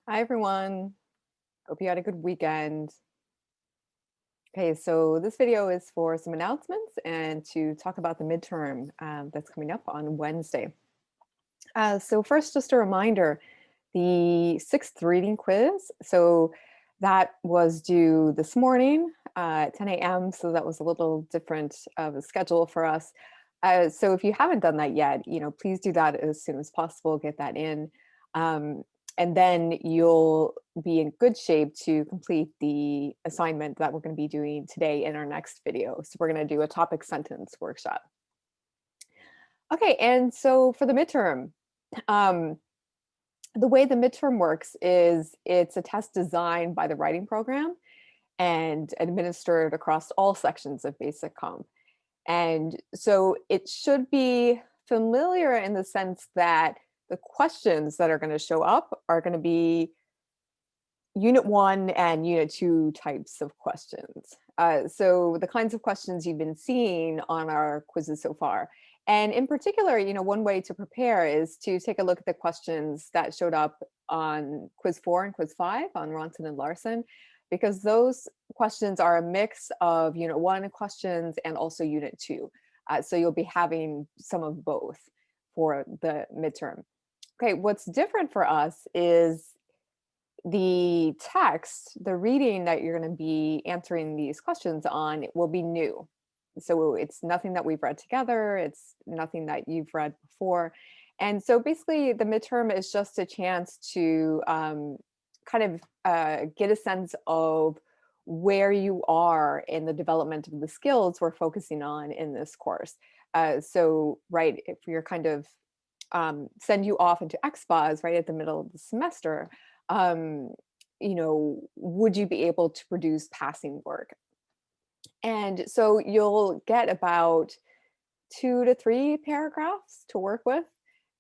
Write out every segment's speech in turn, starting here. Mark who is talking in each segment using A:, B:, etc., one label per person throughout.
A: Hi, everyone. Hope you had a good weekend. Okay, so this video is for some announcements and to talk about the midterm that's coming up on Wednesday. So first, just a reminder, the sixth reading quiz. So that was due this morning at 10 a.m. So that was a little different of a schedule for us. So if you haven't done that yet, please do that as soon as possible. Get that in, um, and then you'll be in good shape to complete the assignment that we're going to be doing today in our next video. So we're going to do a topic sentence workshop. Okay, and so for the midterm. Um, the way the midterm works is it's a test designed by the writing program and administered across all sections of basic comp. And so it should be familiar in the sense that the questions that are going to show up are going to be Unit 1 and Unit 2 types of questions. So the kinds of questions you've been seeing on our quizzes so far. And in particular, one way to prepare is to take a look at the questions that showed up on quiz 4 and quiz 5 on Ronson and Larson, because those questions are a mix of Unit 1 questions and also Unit 2. So you'll be having some of both for the midterm. Okay, what's different for us is the text, the reading that you're going to be answering these questions on will be new. So it's nothing that we've read together. It's nothing that you've read before. And so basically the midterm is just a chance to kind of get a sense of where you are in the development of the skills we're focusing on in this course. Right, if you're kind of send you off into XPOS right at the middle of the semester, um, would you be able to produce passing work? And so you'll get about 2 to 3 paragraphs to work with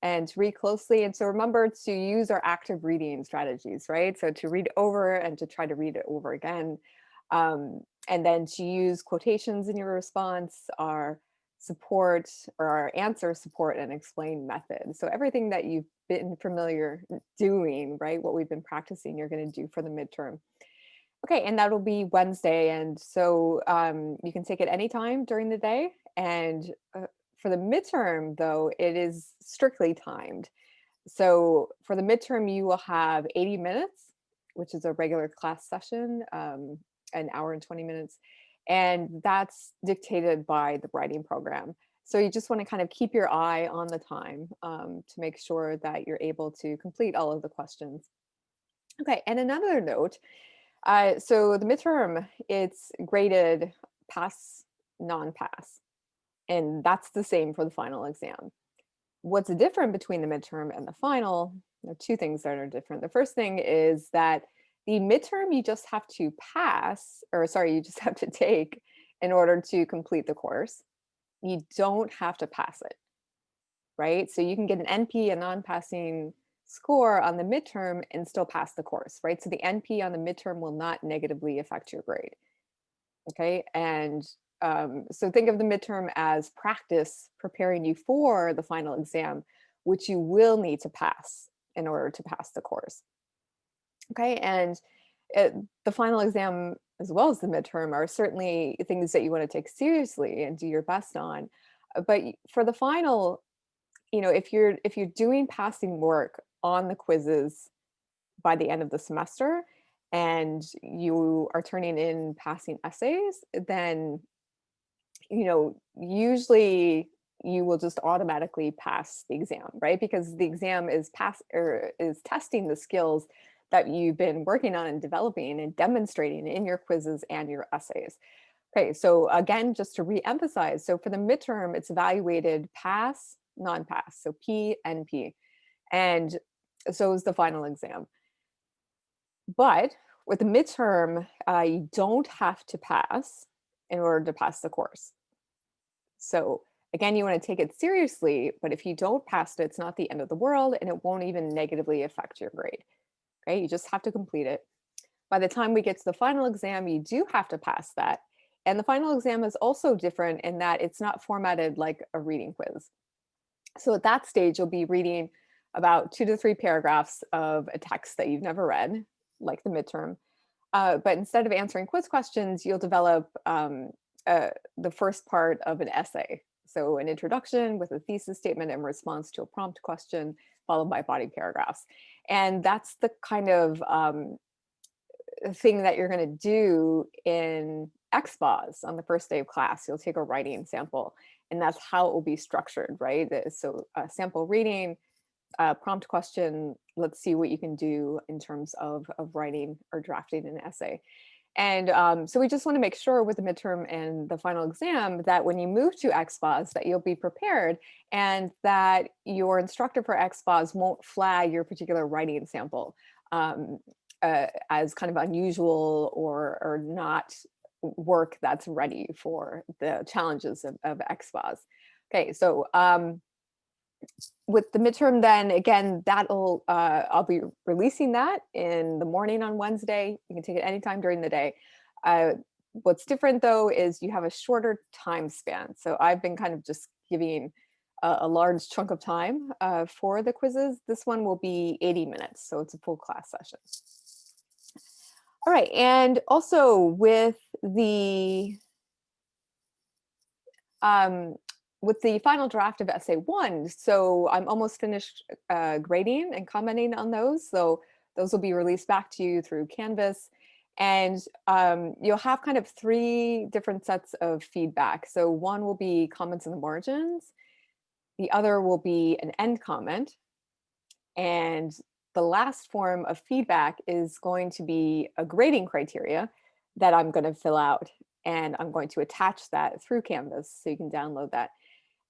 A: and to read closely. And so remember to use our active reading strategies, right? So to read over and to try to read it over again. And then to use quotations in your response, our support or our answer support and explain method. So everything that you've been familiar doing, right? What we've been practicing, you're going to do for the midterm. Okay, and that'll be Wednesday. And so you can take it anytime during the day. And for the midterm, though, it is strictly timed. So for the midterm, you will have 80 minutes, which is a regular class session, an hour and 20 minutes. And that's dictated by the writing program. So you just want to kind of keep your eye on the time to make sure that you're able to complete all of the questions. Okay, and another note, so the midterm, it's graded pass, non-pass, and that's the same for the final exam. What's different between the midterm and the final? There are 2 things that are different. The first thing is that the midterm you just have to pass, or sorry, you just have to take in order to complete the course. You don't have to pass it, right? So you can get an NP, a non-passing score on the midterm and still pass the course, right? So the NP on the midterm will not negatively affect your grade. Okay, and so think of the midterm as practice preparing you for the final exam, which you will need to pass in order to pass the course. Okay, and the final exam as well as the midterm are certainly things that you want to take seriously and do your best on. But for the final, if you're doing passing work on the quizzes by the end of the semester and you are turning in passing essays, then usually you will just automatically pass the exam, right? Because the exam is testing the skills that you've been working on and developing and demonstrating in your quizzes and your essays. Okay, so again, just to re-emphasize, so for the midterm, it's evaluated pass, non-pass, so P and P. And so is the final exam. But with the midterm, you don't have to pass in order to pass the course. So again, you want to take it seriously, but if you don't pass it, it's not the end of the world and it won't even negatively affect your grade. Okay, you just have to complete it. By the time we get to the final exam, you do have to pass that. And the final exam is also different in that it's not formatted like a reading quiz. So at that stage, you'll be reading about 2 to 3 paragraphs of a text that you've never read, like the midterm. But instead of answering quiz questions, you'll develop the first part of an essay. So an introduction with a thesis statement in response to a prompt question, followed by body paragraphs. And that's the kind of thing that you're going to do in XPOS on the first day of class. You'll take a writing sample, and that's how it will be structured, right? So sample reading, prompt question, let's see what you can do in terms of writing or drafting an essay. And so we just want to make sure with the midterm and the final exam that when you move to XPOS that you'll be prepared and that your instructor for XPOS won't flag your particular writing sample as kind of unusual or not work that's ready for the challenges of XPOS. Okay, so with the midterm, then again, that'll I'll be releasing that in the morning on Wednesday. You can take it anytime during the day. What's different though is you have a shorter time span. So I've been kind of just giving a large chunk of time for the quizzes. This one will be 80 minutes, so it's a full class session. All right, and also with the final draft of essay 1, so I'm almost finished grading and commenting on those. So those will be released back to you through Canvas. And you'll have kind of 3 different sets of feedback. So one will be comments in the margins. The other will be an end comment. And the last form of feedback is going to be a grading criteria that I'm going to fill out. And I'm going to attach that through Canvas so you can download that.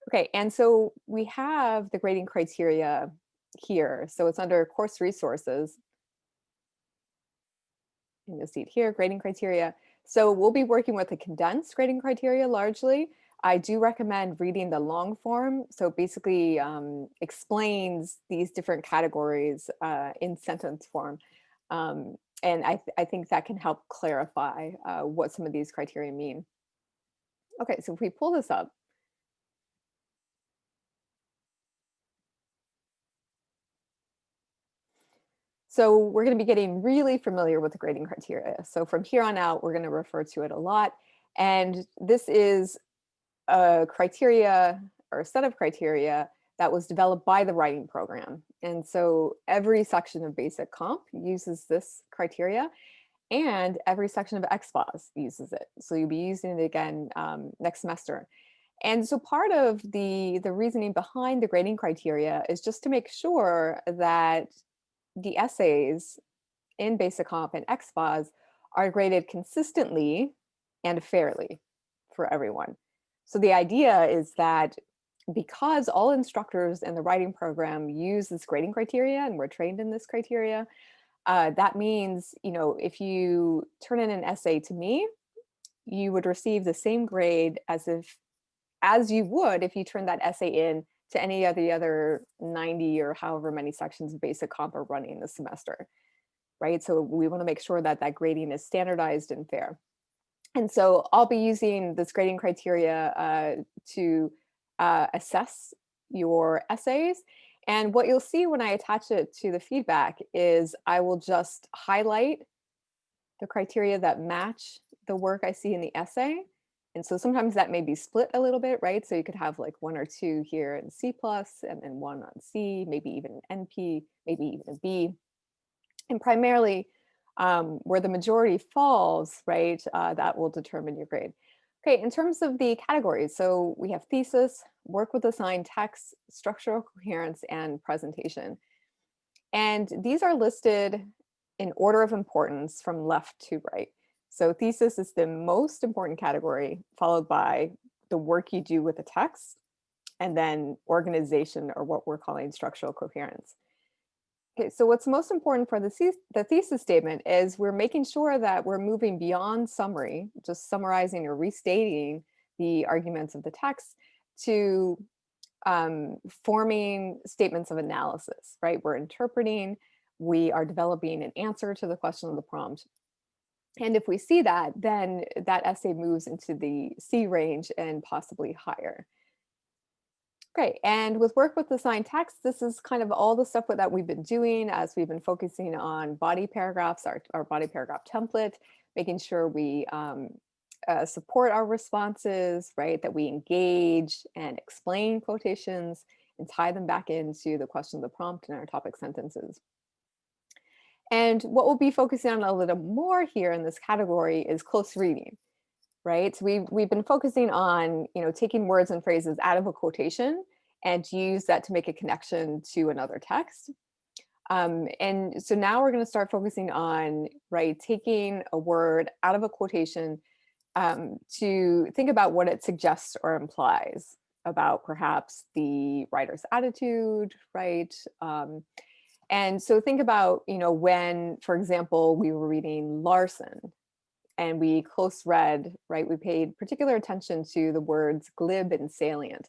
A: Okay, and so we have the grading criteria here. So it's under course resources. And you'll see it here, grading criteria. So we'll be working with a condensed grading criteria largely. I do recommend reading the long form. So it basically explains these different categories in sentence form. And I think that can help clarify what some of these criteria mean. Okay, so if we pull this up, so we're going to be getting really familiar with the grading criteria. So from here on out, we're going to refer to it a lot. And this is a criteria or a set of criteria that was developed by the writing program. And so every section of basic comp uses this criteria and every section of XPOS uses it. So you'll be using it again next semester. And so part of the reasoning behind the grading criteria is just to make sure that the essays in basic comp and XPOS are graded consistently and fairly for everyone. So the idea is that because all instructors in the writing program use this grading criteria and we're trained in this criteria, that means, you know, if you turn in an essay to me, you would receive the same grade as you would if you turned that essay in to any of the other 90 or however many sections of basic comp are running this semester, right? So we want to make sure that that grading is standardized and fair. And so I'll be using this grading criteria to assess your essays. And what you'll see when I attach it to the feedback is I will just highlight the criteria that match the work I see in the essay. And so sometimes that may be split a little bit, right? So you could have like 1 or 2 here in C+, and then 1 on C, maybe even an NP, maybe even a B. And primarily where the majority falls, right, that will determine your grade. Okay, in terms of the categories, so we have thesis, work with assigned text, structural coherence, and presentation. And these are listed in order of importance from left to right. So thesis is the most important category, followed by the work you do with the text, and then organization, or what we're calling structural coherence. Okay, so what's most important for the thesis statement is we're making sure that we're moving beyond summary, just summarizing or restating the arguments of the text, to forming statements of analysis, right? We're interpreting, we are developing an answer to the question of the prompt. And if we see that, then that essay moves into the C range and possibly higher. Okay, and with work with assigned text, this is kind of all the stuff that we've been doing as we've been focusing on body paragraphs, our body paragraph template, making sure we support our responses, right? That we engage and explain quotations and tie them back into the question of the prompt in our topic sentences. And what we'll be focusing on a little more here in this category is close reading, right? So we've been focusing on, taking words and phrases out of a quotation and use that to make a connection to another text. And so now we're going to start focusing on, right, taking a word out of a quotation to think about what it suggests or implies about perhaps the writer's attitude, right? And so think about, when, for example, we were reading Larson and we close read, right? We paid particular attention to the words glib and salient,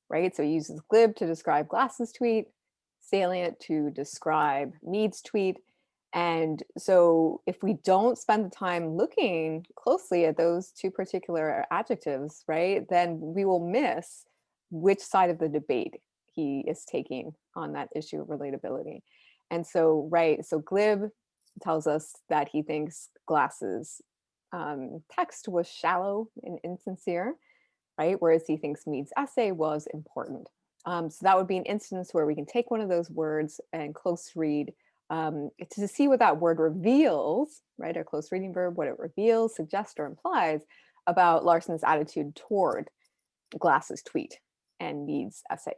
A: right? So he uses glib to describe Glass's tweet, salient to describe Mead's tweet. And so if we don't spend the time looking closely at those two particular adjectives, right, then we will miss which side of the debate he is taking on that issue of relatability. And so, right, so glib tells us that he thinks Glass's text was shallow and insincere, right? Whereas he thinks Mead's essay was important. So that would be an instance where we can take one of those words and close read to see what that word reveals, right? A close reading verb, what it reveals, suggests, or implies about Larson's attitude toward Glass's tweet and Mead's essay.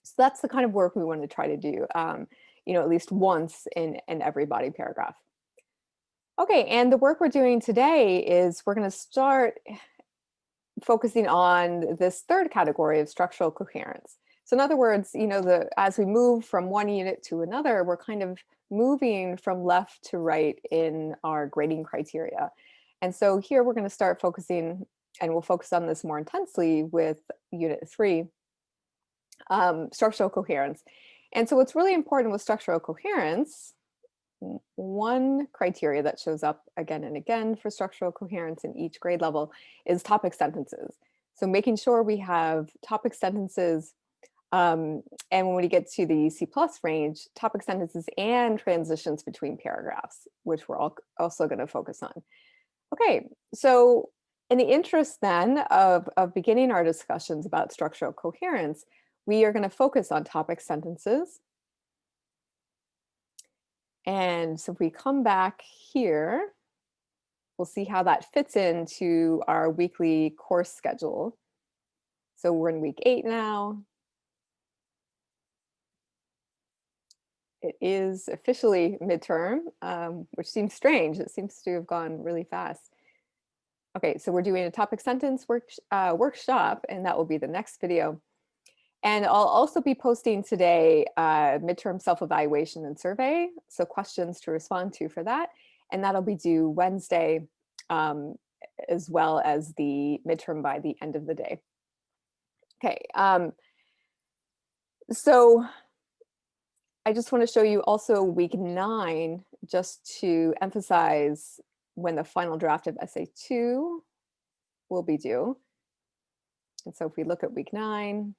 A: So that's the kind of work we want to try to do, at least once in every body paragraph. Okay, and the work we're doing today is we're going to start focusing on this third category of structural coherence. So in other words, as we move from one unit to another, we're kind of moving from left to right in our grading criteria. And so here we're going to start focusing, and we'll focus on this more intensely with Unit 3, structural coherence. And so what's really important with structural coherence, one criteria that shows up again and again for structural coherence in each grade level is topic sentences. So making sure we have topic sentences, and when we get to the C+ range, topic sentences and transitions between paragraphs, which we're also going to focus on. Okay, so in the interest then of beginning our discussions about structural coherence, we are going to focus on topic sentences. And so if we come back here, we'll see how that fits into our weekly course schedule. So we're in week 8 now. It is officially midterm, which seems strange. It seems to have gone really fast. Okay, so we're doing a topic sentence workshop, and that will be the next video. And I'll also be posting today midterm self-evaluation and survey, so questions to respond to for that. And that'll be due Wednesday, as well as the midterm by the end of the day. Okay, so I just want to show you also week 9, just to emphasize when the final draft of Essay 2 will be due. And so if we look at week 9,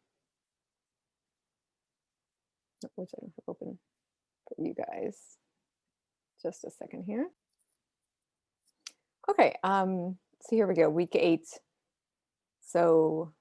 A: which I can open for you guys, just a second here. Okay, so here we go, week 8. So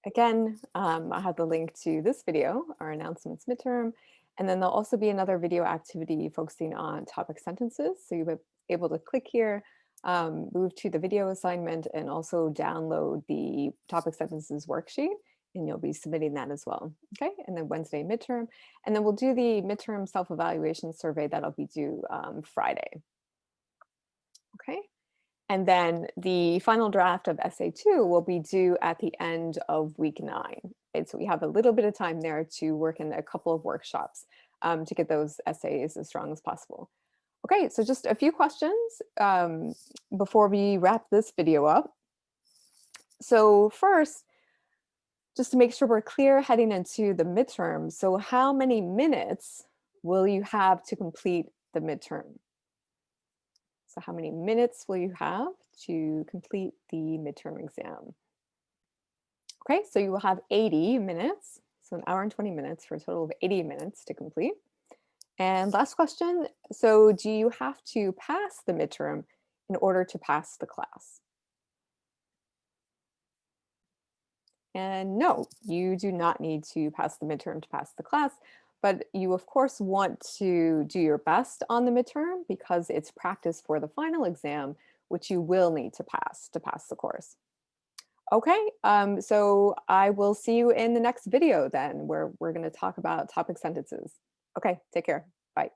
A: again, I have the link to this video, our announcements midterm, and then there'll also be another video activity focusing on topic sentences. So you'll be able to click here, move to the video assignment, and also download the topic sentences worksheet, and you'll be submitting that as well. Okay, and then Wednesday midterm, and then we'll do the midterm self-evaluation survey that'll be due Friday. Okay, and then the final draft of Essay 2 will be due at the end of week 9. And so we have a little bit of time there to work in a couple of workshops to get those essays as strong as possible. Okay, so just a few questions before we wrap this video up. So first, just to make sure we're clear heading into the midterm, so how many minutes will you have to complete the midterm? So how many minutes will you have to complete the midterm exam? Okay, so you will have 80 minutes, so an hour and 20 minutes for a total of 80 minutes to complete. And last question, so do you have to pass the midterm in order to pass the class? And no, you do not need to pass the midterm to pass the class, but you of course want to do your best on the midterm because it's practice for the final exam, which you will need to pass the course. Okay, so I will see you in the next video then, where we're going to talk about topic sentences. Okay, take care. Bye.